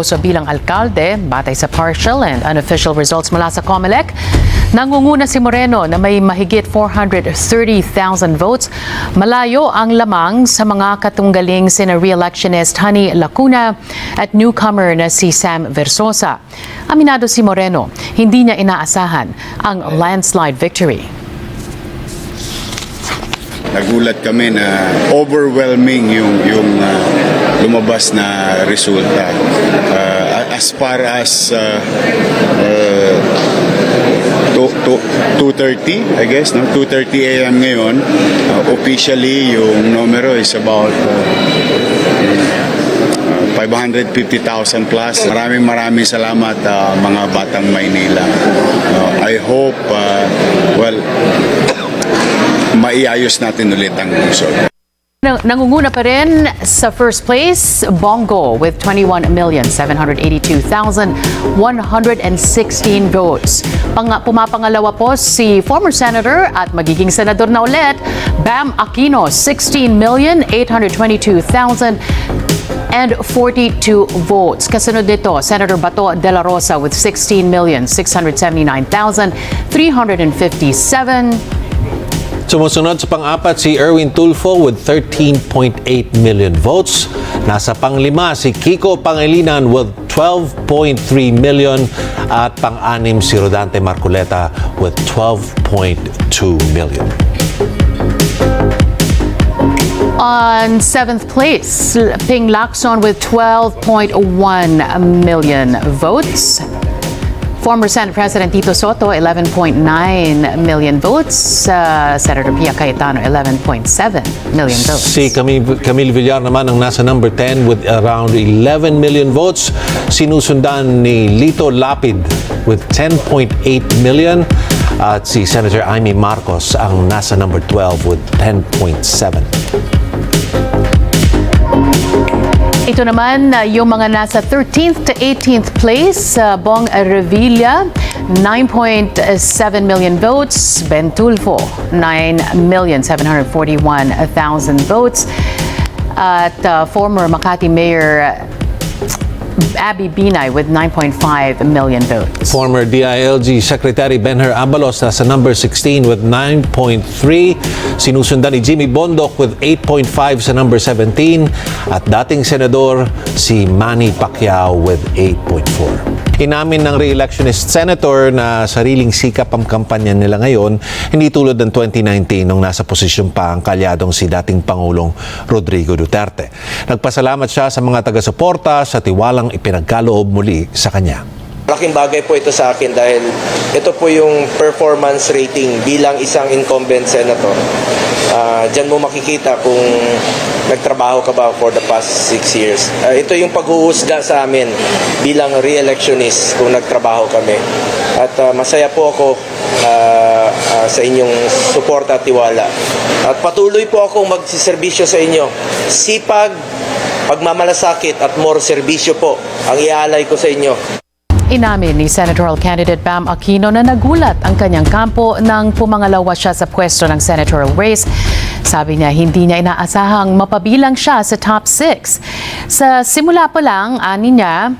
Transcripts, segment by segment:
So bilang alkalde, batay sa partial and unofficial results mula sa COMELEC, nangunguna si Moreno na may mahigit 430,000 votes. Malayo ang lamang sa mga katunggaling sina re-electionist Honey Lacuna at newcomer na si Sam Versosa. Aminado si Moreno, hindi niya inaasahan ang landslide victory. Nagulat kami na overwhelming yung lumabas na resulta. As far as 2:30, I guess, no? 2:30 a.m. ngayon, officially yung numero is about 550,000 plus. Maraming salamat mga batang Maynila. I hope, maiayos natin ulit ang lungsod. Nangunguna pa rin sa first place, Bongo with 21,782,116 votes. Pumapangalawa po si former senator at magiging senador na ulit, Bam Aquino, 16,822,042 votes. Kasunod nito, Senator Bato de la Rosa with 16,679,357. Sumusunod sa pang-apat si Erwin Tulfo with 13.8 million votes. Nasa pang-lima si Kiko Pangilinan with 12.3 million at pang-anim si Rodante Marcoleta with 12.2 million. On 7th place, Ping Lacson with 12.1 million votes. Former Senate President Tito Soto, 11.9 million votes. Senator Pia Cayetano, 11.7 million votes. Si Camille Villar naman ang nasa number 10 with around 11 million votes. Sinusundan ni Lito Lapid with 10.8 million. At si Senator Amy Marcos ang nasa number 12 with 10.7. Ito naman yung mga nasa 13th to 18th place, Bong Revilla, 9.7 million votes. Ben Tulfo, 9,741,000 votes. At former Makati Mayor Abby Binay with 9.5 million votes. Former DILG Secretary Benher Abalos nasa number 16 with 9.3. Sinusundan ni Jimmy Bondoc with 8.5 sa number 17. At dating senador si Manny Pacquiao with 8.4. Inamin ng re-electionist senator na sariling sikap ang kampanya nila ngayon, hindi tulad ng 2019 nung nasa posisyon pa ang kalyadong si dating Pangulong Rodrigo Duterte. Nagpasalamat siya sa mga taga-suporta sa tiwalang ipinagkaloob muli sa kanya. Malaking bagay po ito sa akin dahil ito po yung performance rating bilang isang incumbent senator. Diyan mo makikita kung nagtrabaho ka ba for the past 6 years. Ito yung paghuhusga sa amin bilang re-electionist kung nagtrabaho kami. At masaya po ako sa inyong suporta at tiwala. At patuloy po akong magsiservisyo sa inyo. Sipag, pagmamalasakit at more serbisyo po ang iaalay ko sa inyo. Inamin ni senatorial candidate Bam Aquino na nagulat ang kanyang kampo nang pumangalawa siya sa pwesto ng senatorial race. Sabi niya hindi niya inaasahang mapabilang siya sa top 6. Sa simula pa lang, anya,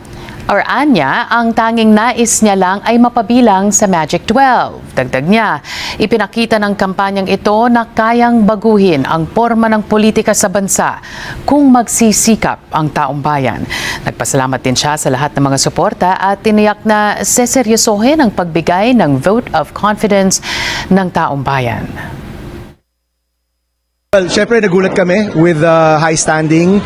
ang tanging nais niya lang ay mapabilang sa Magic 12. Dagdag niya, ipinakita ng kampanyang ito na kayang baguhin ang porma ng politika sa bansa kung magsisikap ang taong bayan. Nagpasalamat din siya sa lahat ng mga suporta at tiniyak na seseryosohin ang pagbigay ng vote of confidence ng taong bayan. Well, syempre nagulat kami with high standing.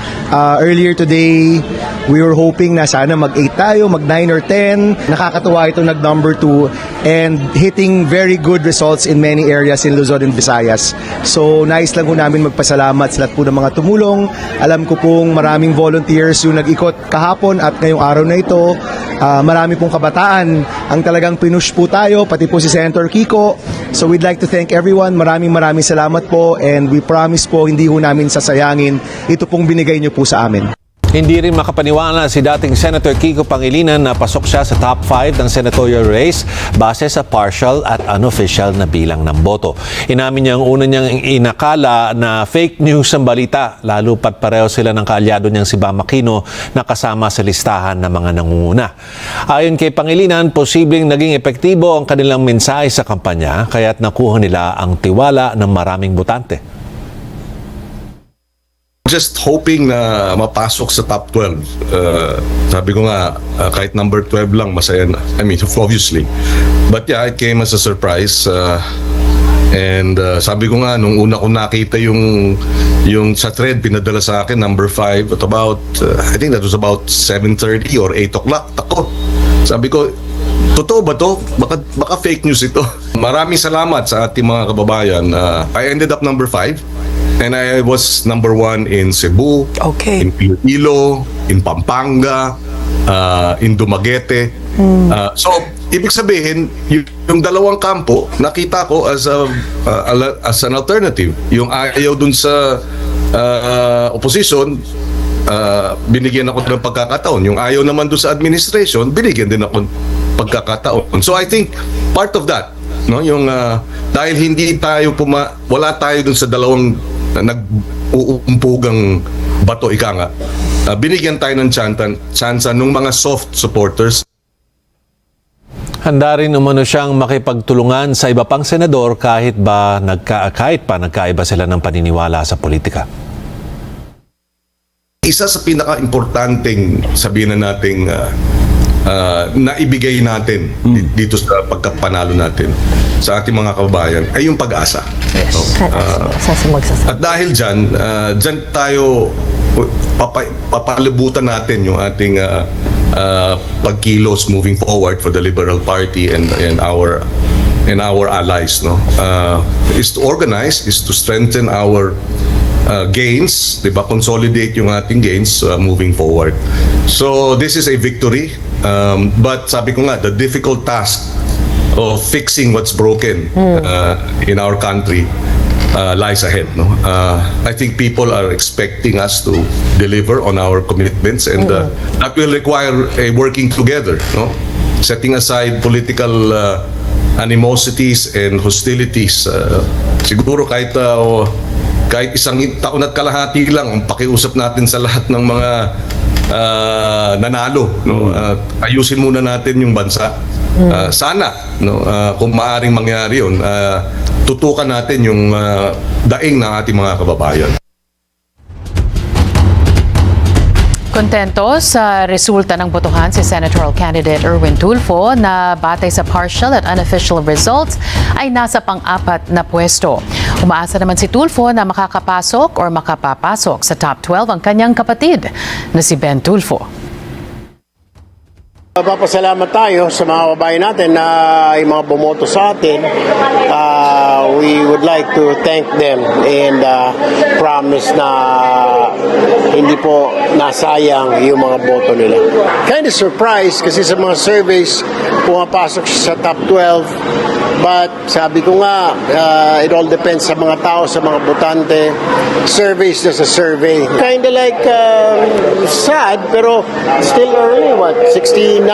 Earlier today, we were hoping na sana mag-8 tayo, mag-9 or 10. Nakakatuwa ito nag-number 2 and hitting very good results in many areas in Luzon and Visayas. So, nais lang po namin magpasalamat sa lahat po ng mga tumulong. Alam ko pong maraming volunteers yung nag-ikot kahapon at ngayong araw na ito. Marami pong kabataan ang talagang pinush po tayo, pati po si Senator Kiko. So, we'd like to thank everyone. Maraming salamat po and we promise po hindi ho namin sasayangin ito pong binigay niyo po sa amin. Hindi rin makapaniwala si dating Senator Kiko Pangilinan na pasok siya sa top 5 ng senatorial race base sa partial at unofficial na bilang ng boto. Inamin niya ang una niyang inakala na fake news ang balita, lalo pat pareho sila ng kaalyado niyang si Bam Aquino na kasama sa listahan ng mga nangunguna. Ayon kay Pangilinan, posibleng naging epektibo ang kanilang mensahe sa kampanya kaya't nakuha nila ang tiwala ng maraming botante. Just hoping na mapasok sa top 12. Sabi ko nga, kahit number 12 lang, masaya na. I mean, obviously. But yeah, it came as a surprise. And sabi ko nga, nung una ko nakita yung sa thread, pinadala sa akin, number 5, at about, I think that was about 7:30 or 8 o'clock. Ako, sabi ko, totoo ba to? Baka fake news ito. Maraming salamat sa ating mga kababayan. I ended up number 5. And I was number 1 in Cebu, in Iloilo, in Pampanga, in Dumaguete. So, ibig sabihin, yung dalawang kampo, nakita ko as an alternative. Yung ayaw dun sa opposition, binigyan ako ng pagkakataon. Yung ayaw naman dun sa administration, binigyan din ako ng pagkakataon. So, I think part of that, no, yung dahil hindi tayo wala tayo dun sa dalawang nag-uumpugang bato, ika nga. Binigyan tayo ng tsansa ng mga soft supporters. Handa rin umano siyang makipagtulungan sa iba pang senador kahit pa nagkaiba sila ng paniniwala sa politika. Isa sa pinaka-importanting sabihin na nating naibigay natin dito sa pagkapanalo natin sa ating mga kababayan ay yung pag-asa. Yes. At dahil dyan tayo papalibutan natin yung ating pagkilos moving forward for the Liberal Party and our allies, no, is to organize, is to strengthen our gains, diba? Consolidate yung ating gains moving forward. So this is a victory, but sabi ko nga, the difficult task of fixing what's broken in our country lies ahead. No, I think people are expecting us to deliver on our commitments, and that will require a working together. No, setting aside political animosities and hostilities. Siguro kahit isang taon at kalahati lang ang pakiusap natin sa lahat ng mga nanalo, no? Ayusin muna natin yung bansa. Sana, no, kung maaring mangyari yun, tutukan natin yung daing ng ating mga kababayan. Kontento sa resulta ng botohan si senatorial candidate Erwin Tulfo na batay sa partial at unofficial results ay nasa pang-apat na pwesto. Umaasa naman si Tulfo na makakapasok or makapapasok sa top 12 ang kanyang kapatid na si Ben Tulfo. Papasalamat tayo sa mga kababayan natin na yung mga bumoto sa atin. We would like to thank them and promise na hindi po nasayang yung mga boto nila. Kind of surprised kasi sa mga surveys pumapasok siya sa top 12, but sabi ko nga it all depends sa mga tao, sa mga botante. Surveys na sa survey. Kind of like sad pero still early, 69%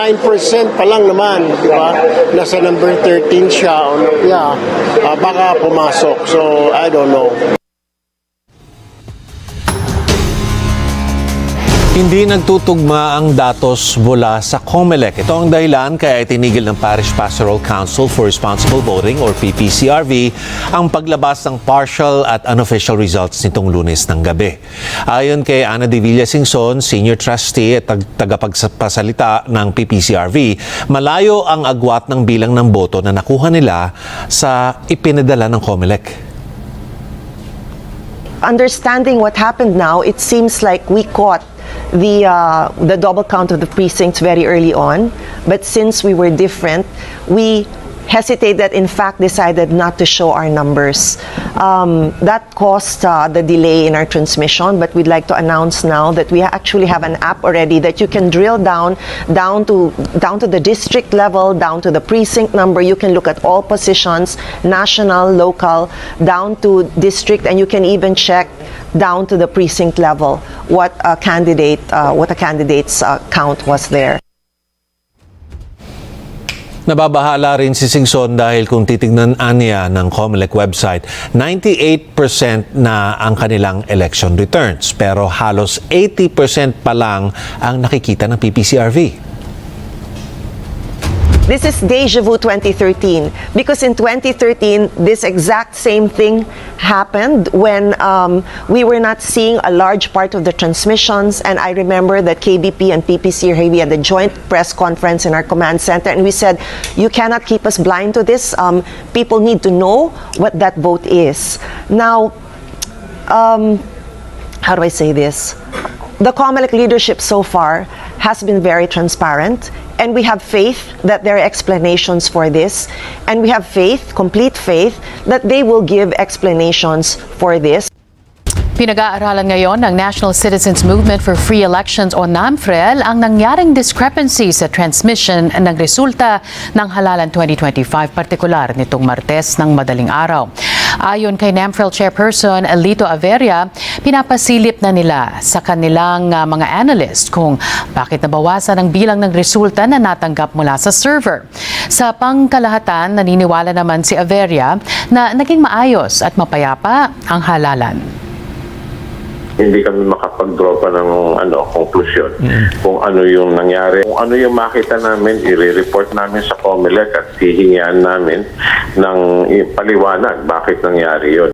pa lang naman, di ba? Nasa number 13 siya. Yeah, baka pumasok. So, I don't know. Hindi nagtutugma ang datos mula sa COMELEC. Ito ang dahilan kaya itinigil ng Parish Pastoral Council for Responsible Voting or PPCRV ang paglabas ng partial at unofficial results nitong Lunes ng gabi. Ayon kay Ana de Villasingson, Senior Trustee at tagapagpasalita ng PPCRV, malayo ang agwat ng bilang ng boto na nakuha nila sa ipinadala ng COMELEC. Understanding what happened now, it seems like we caught the double count of the precincts very early on, but since we were different, we hesitated, in fact decided not to show our numbers. That caused the delay in our transmission, but we'd like to announce now that we actually have an app already that you can drill down to the district level, down to the precinct number. You can look at all positions, national, local, down to district, and you can even check down to the precinct level what a candidate's count was there. Nababahala rin si Singson dahil kung titignan niya ng COMELEC website, 98% na ang kanilang election returns. Pero halos 80% pa lang ang nakikita ng PPCRV. This is deja vu 2013 because in 2013 this exact same thing happened when we were not seeing a large part of the transmissions, and I remember that KBP and PPCRV we had a joint press conference in our command center, and we said, you cannot keep us blind to this. People need to know what that vote is. Now, how do I say this? The COMELEC leadership so far has been very transparent, and we have faith that there are explanations for this, and we have faith, complete faith, that they will give explanations for this. Pinag-aaralan ngayon ng National Citizens Movement for Free Elections o NAMFREL ang nangyaring discrepancy sa transmission ng resulta ng halalan 2025, partikular nitong Martes ng madaling araw. Ayon kay NAMFREL Chairperson Lito Averia, pinapasilip na nila sa kanilang mga analyst kung bakit nabawasan ang bilang ng resulta na natanggap mula sa server. Sa pangkalahatan, naniniwala naman si Averia na naging maayos at mapayapa ang halalan. Hindi kami makapag-draw pa ng conclusion kung ano yung nangyari. Kung ano yung makita namin, i-report namin sa COMELEC at hihingian namin ng paliwanag bakit nangyari yun.